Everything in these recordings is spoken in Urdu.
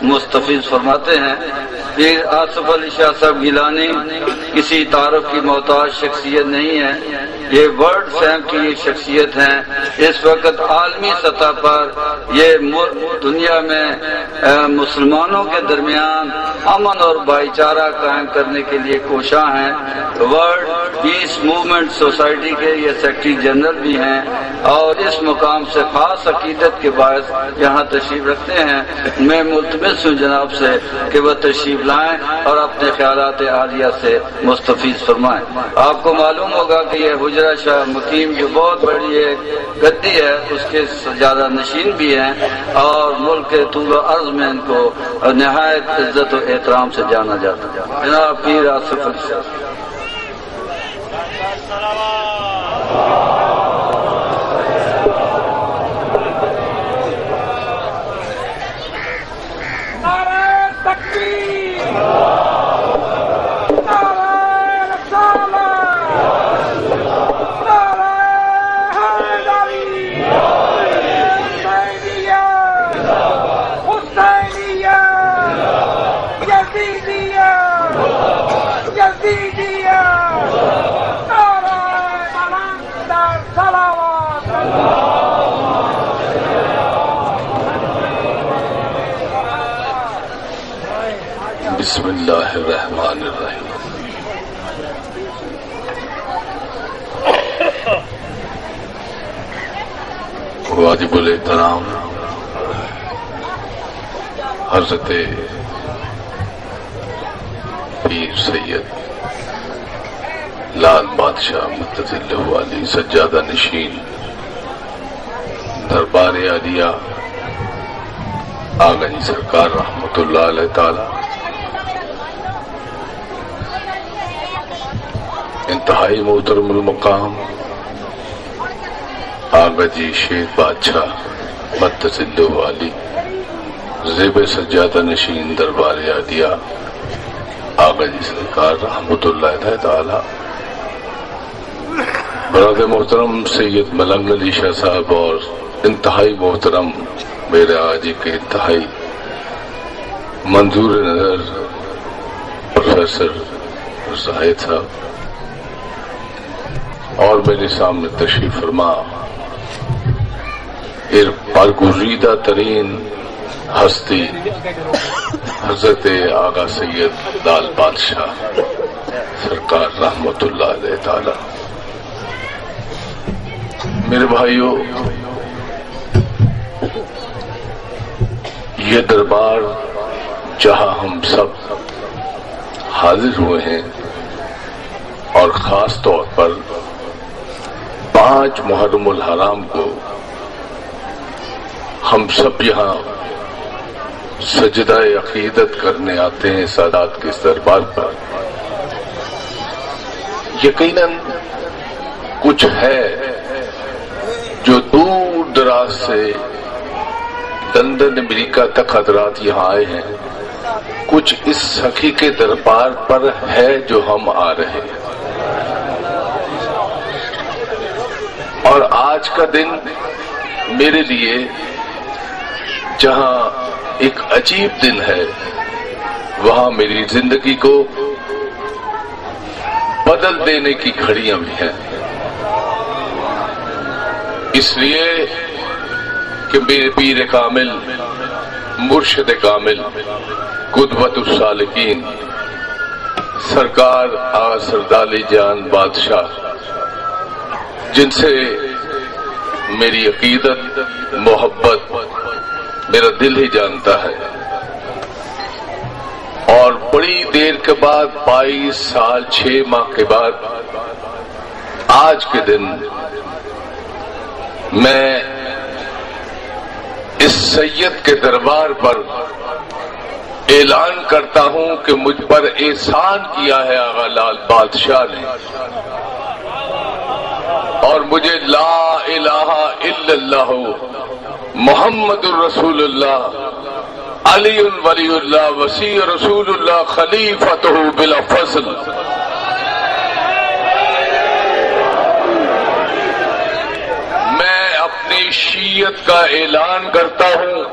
مستفیض فرماتے ہیں پیر آصف علی شاہ صاحب گیلانی کسی تعارف کی محتاج شخصیت نہیں ہے، یہ ورلڈ فیم کی شخصیت ہیں۔ اس وقت عالمی سطح پر یہ دنیا میں مسلمانوں کے درمیان امن اور بھائی چارہ قائم کرنے کے لیے کوشاں ہیں۔ ورلڈ پیس موومنٹ سوسائٹی کے یہ سیکرٹری جنرل بھی ہیں اور اس مقام سے خاص عقیدت کے باعث یہاں تشریف رکھتے ہیں۔ میں ملتمس ہوں جناب سے کہ وہ تشریف لائیں اور اپنے خیالات عالیہ سے مستفیض فرمائیں۔ آپ کو معلوم ہوگا کہ یہ حجرہ شاہ مقیم جو بہت بڑی ایک گدی ہے اس کے سجادہ نشین بھی ہیں اور ملک کے طول و عرض میں ان کو نہایت عزت و احترام سے جانا جاتا ہے۔ جناب پیر آصف علی شاہ بسم اللہ الرحمن الرحیم۔ واجب الاحترام حضرت پیر سید لال بادشاہ مدۃ علی سجادہ نشین دربار عالیہ آغا جی سرکار رحمت اللہ علیہ تعالی، انتہائی محترم المقام آغا جی شیر بادشاہ مدۃ علی زیب سجادہ نشین دربار عالیہ آغا جی سرکار رحمت اللہ تعالی، برادر محترم سید ملنگ علی شاہ صاحب اور انتہائی محترم میرے آجی کے انتہائی منظور نظر پروفیسر زاہد صاحب اور میرے سامنے تشریف فرما برگزیدہ ترین ہستی حضرت آغا سید لال بادشاہ سرکار رحمت اللہ علیہ تعالی۔ میرے بھائیوں، یہ دربار جہاں ہم سب حاضر ہوئے ہیں اور خاص طور پر 5 محرم الحرام کو ہم سب یہاں سجدہ عقیدت کرنے آتے ہیں سادات کے اس دربار پر، یقیناً کچھ ہے جو دور دراز سے لندن امریکہ تک حضرات یہاں آئے ہیں، کچھ اس سخی کے دربار پر ہے جو ہم آ رہے ہیں، اور آج کا دن میرے لیے جہاں ایک عجیب دن ہے وہاں میری زندگی کو بدل دینے کی گھڑیاں بھی ہیں، اس لیے کہ میرے پیر کامل مرشد کامل قدوۃ السالکین سرکار آغا سردالی جان بادشاہ، جن سے میری عقیدت محبت میرا دل ہی جانتا ہے، اور بڑی دیر کے بعد 22 سال 6 ماہ کے بعد آج کے دن میں اس سید کے دربار پر اعلان کرتا ہوں کہ مجھ پر احسان کیا ہے آغا لال بادشاہ نے، اور مجھے لا الہ الا اللہ محمد الرسول اللہ علی ولی اللہ وسیع رسول اللہ خلیفتہ بلا فصل میں اپنی شیعت کا اعلان کرتا ہوں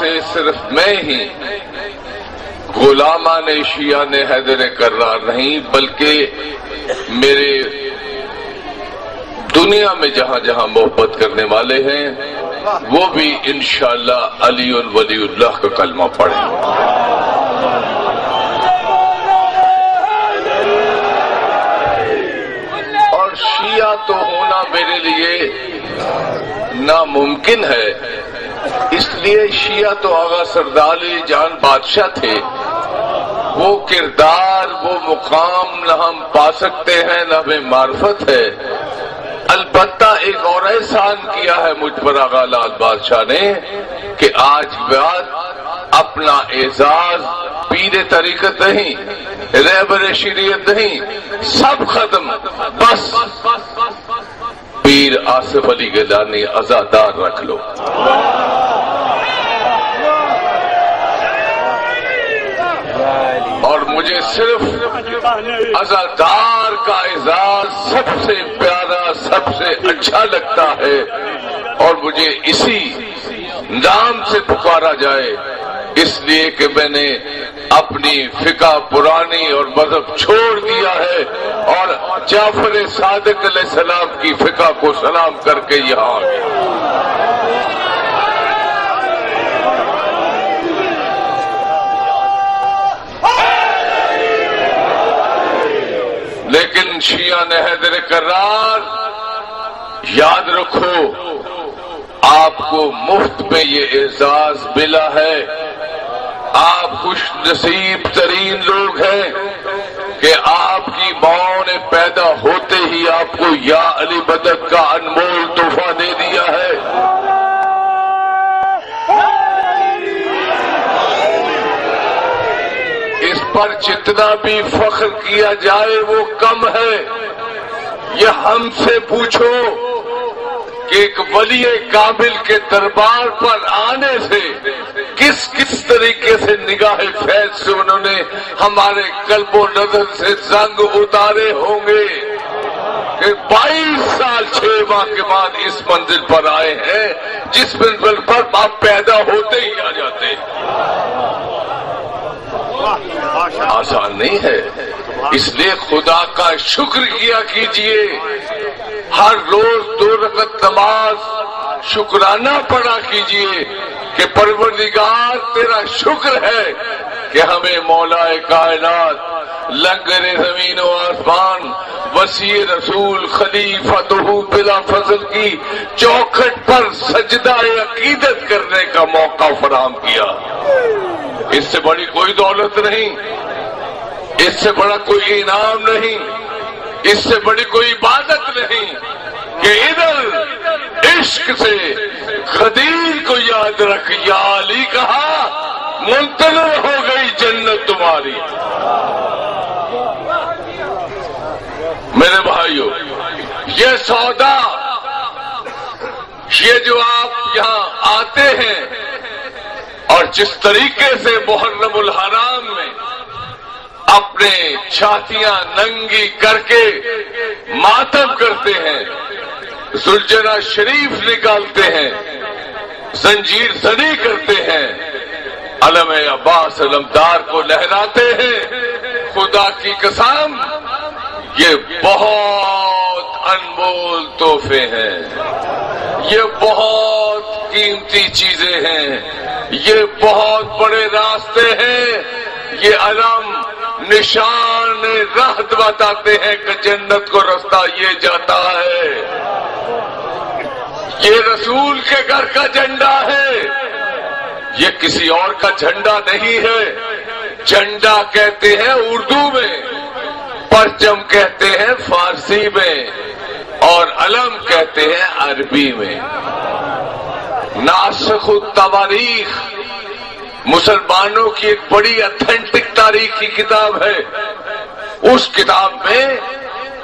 سے صرف میں ہی غلامان شیعہ نے حیدر کرار نہیں، بلکہ میرے دنیا میں جہاں جہاں محبت کرنے والے ہیں وہ بھی انشاءاللہ علی ولی اللہ کا کلمہ پڑھیں۔ اور شیعہ تو ہونا میرے لیے ناممکن ہے، اس لیے شیعہ تو آغا سردار علی جان بادشاہ تھے، وہ کردار وہ مقام نہ ہم پا سکتے ہیں نہ ہمیں معرفت ہے۔ البتہ ایک اور احسان کیا ہے مجھ پر آغا لال بادشاہ نے کہ آج بعد اپنا اعزاز پیر طریقت نہیں، رہبر شریعت نہیں، سب ختم، بس پیر آصف علی گیلانی عزادار رکھ لو۔ اور مجھے صرف عزادار کا اعزاز سب سے پیارا، سب سے اچھا لگتا ہے، اور مجھے اسی نام سے پکارا جائے، اس لیے کہ میں نے اپنی فقہ پرانی اور مذہب چھوڑ دیا ہے اور جعفر صادق علیہ السلام کی فقہ کو سلام کر کے یہاں آ گیا۔ لیکن شیعہ نے حیدر کرار یاد رکھو، آپ کو مفت میں یہ اعزاز ملا ہے، آپ خوش نصیب ترین لوگ ہیں کہ آپ کی ماں نے پیدا ہوتے ہی آپ کو یا علی مدد کا انمول تحفہ دے دیا ہے۔ اس پر جتنا بھی فخر کیا جائے وہ کم ہے۔ یہ ہم سے پوچھو کہ ایک ولی کامل کے دربار پر آنے سے کس کس طریقے سے نگاہ فیض سے انہوں نے ہمارے قلب و نظر سے زنگ اتارے ہوں گے کہ 22 سال 6 ماہ کے بعد اس منزل پر آئے ہیں جس منزل پر آپ پیدا ہوتے ہی آ جاتے ہیں۔ آسان نہیں ہے، اس لیے خدا کا شکر کیا کیجئے، ہر روز 2 رکعت نماز شکرانہ پڑھا کیجئے کہ پروردگار تیرا شکر ہے کہ ہمیں مولا کائنات، لنگر زمین و آسمان، وسیع رسول خلیفتہ بلا فضل کی چوکھٹ پر سجدہ عقیدت کرنے کا موقع فراہم کیا۔ اس سے بڑی کوئی دولت نہیں، اس سے بڑا کوئی انعام نہیں، اس سے بڑی کوئی عبادت نہیں کہ ادھر عشق سے خدیر کو یاد رکھ، یا علی کہا منتظر ہو گئی جنت تمہاری۔ میرے بھائیو، یہ سودا، یہ جو آپ یہاں آتے ہیں اور جس طریقے سے محرم الحرام میں اپنے چھاتیاں ننگی کر کے ماتم کرتے ہیں، زلجرہ شریف نکالتے ہیں، زنجیر زنی کرتے ہیں، علم عباس علمدار کو لہراتے ہیں، خدا کی قسم یہ بہت انمول تحفے ہیں، یہ بہت قیمتی چیزیں ہیں، یہ بہت بڑے راستے ہیں، یہ علم نشان راہ بتاتے ہیں کہ جنت کو رستہ یہ جاتا ہے، یہ رسول کے گھر کا جھنڈا ہے، یہ کسی اور کا جھنڈا نہیں ہے۔ جھنڈا کہتے ہیں اردو میں، پرچم کہتے ہیں فارسی میں، اور علم کہتے ہیں عربی میں۔ ناسخ التواریخ مسلمانوں کی ایک بڑی اتھینٹک تاریخی کتاب ہے، اس کتاب میں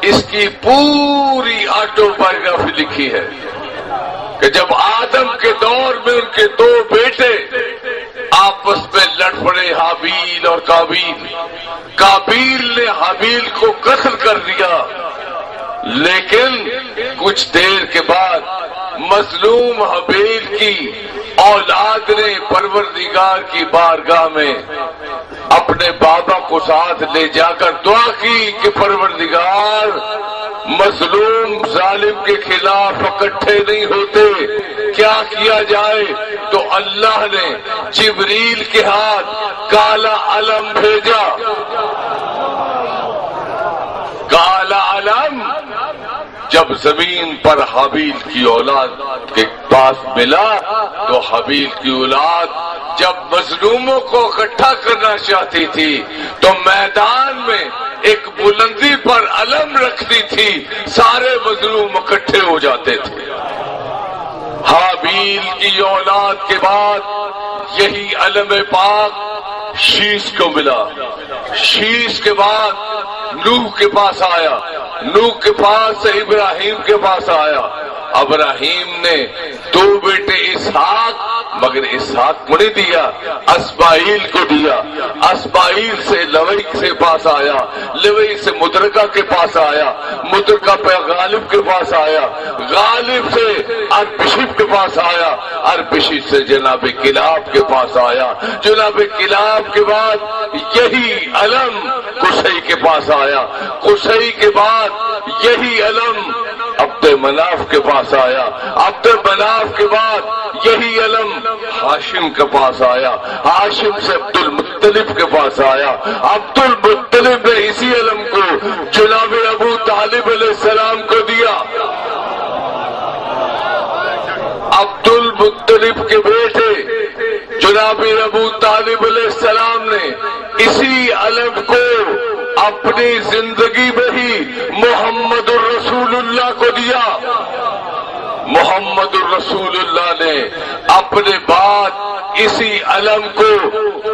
اس کی پوری آٹو بایوگرافی لکھی ہے کہ جب آدم کے دور میں ان کے 2 بیٹے آپس میں لڑ پڑے، حابیل اور قابیل، قابیل نے حابیل کو قتل کر دیا، لیکن کچھ دیر کے بعد مظلوم حابیل کی اولاد نے پروردگار کی بارگاہ میں اپنے بابا کو ساتھ لے جا کر دعا کی کہ پروردگار مظلوم ظالم کے خلاف اکٹھے نہیں ہوتے، کیا کیا جائے؟ تو اللہ نے جبریل کے ہاتھ کالا علم بھیجا۔ کالا علم جب زمین پر حابیل کی اولاد کے پاس ملا تو حابیل کی اولاد جب مظلوموں کو اکٹھا کرنا چاہتی تھی تو میدان میں ایک بلندی پر علم رکھتی تھی، سارے مظلوم اکٹھے ہو جاتے تھے۔ حابیل کی اولاد کے بعد یہی علم پاک شیش کو ملا، شیش کے بعد نوح کے پاس آیا، نوح کے پاس سے ابراہیم کے پاس آیا۔ ابراہیم نے دو بیٹے اسحاق، مگر اسحاق کو نہیں دیا، اسماعیل کو دیا۔ اسماعیل سے لوئی کے پاس آیا، لوئی سے مدرکہ کے پاس آیا، مدرکہ پہ غالب کے پاس آیا، غالب سے اربشب کے پاس آیا، اربشب سے جناب کلاب کے پاس آیا، جناب کلاب کے بعد یہی علم قصی کے پاس آیا، قصی کے بعد یہی علم عبد مناف کے پاس آیا، عبد مناف کے بعد یہی علم ہاشم کے پاس آیا، ہاشم سے عبد المطلب کے پاس آیا، عبد المطلب نے اسی علم کو جناب ابو طالب علیہ السلام کو دیا۔ عبد المطلب کے بیٹے جناب ابو طالب علیہ السلام نے اسی علم کو اپنی زندگی میں ہی محمد الرسول اللہ کو دیا۔ محمد الرسول اللہ نے اپنے بعد اسی علم کو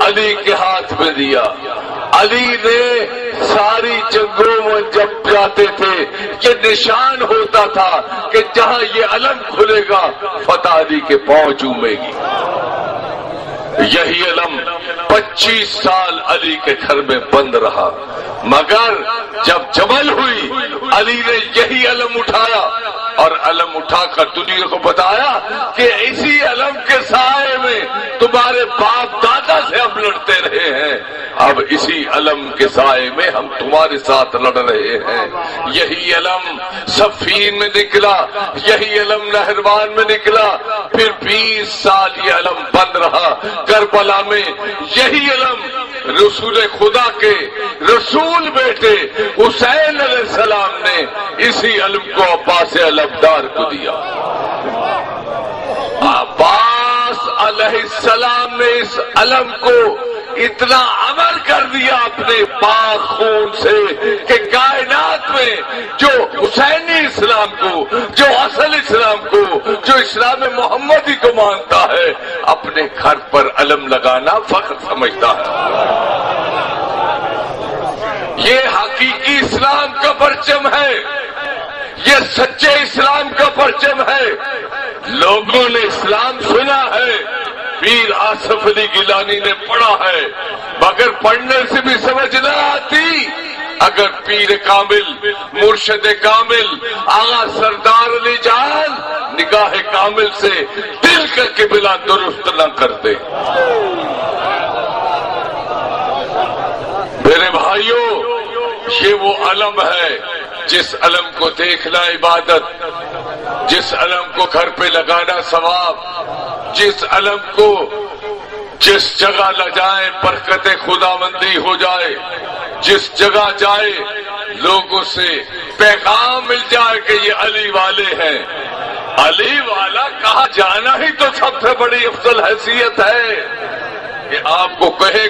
علی کے ہاتھ میں دیا۔ علی نے ساری جنگوں میں جب جاتے تھے یہ نشان ہوتا تھا کہ جہاں یہ علم کھلے گا فتح علی کے پاؤں چومے گی۔ یہی علم 25 سال علی کے گھر میں بند رہا، مگر جب جمل ہوئی علی نے یہی علم اٹھایا اور علم اٹھا کر دنیا کو بتایا کہ اسی علم کے سائے میں تمہارے باپ دادا سے ہم لڑتے رہے ہیں، اب اسی علم کے سائے میں ہم تمہارے ساتھ لڑ رہے ہیں۔ یہی علم صفین میں نکلا، یہی علم نہروان میں نکلا، پھر 20 سال یہ علم بند رہا۔ کربلا میں یہی علم رسول خدا کے رسول بیٹے حسین علیہ السلام نے اسی علم کو عباس علمدار کو دیا۔ عباس علیہ السلام نے اس علم کو اتنا عمل کر دیا اپنے پاک خون سے کہ کائنات میں جو حسینی اسلام کو، جو اصل اسلام کو، جو اسلام محمدی کو مانتا ہے، اپنے گھر پر علم لگانا فخر سمجھتا ہے۔ یہ حقیقی اسلام کا پرچم ہے، یہ سچے اسلام کا پرچم ہے۔ لوگوں نے اسلام سنا ہے، پیر آصف علی گیلانی نے پڑھا ہے، مگر پڑھنے سے بھی سمجھ نہ آتی اگر پیر کامل، مرشد کامل، آغا سردار علی جان نگاہ کامل سے دل کا قبلہ درست نہ کرتے۔ میرے بھائیوں، یہ وہ علم ہے جس علم کو دیکھنا عبادت، جس علم کو گھر پہ لگانا ثواب، جس علم کو جس جگہ لے جائے برکت خداوندی ہو جائے، جس جگہ جائے لوگوں سے پیغام مل جائے کہ یہ علی والے ہیں۔ علی والا کہا جانا ہی تو سب سے بڑی افضل حیثیت ہے کہ آپ کو کہے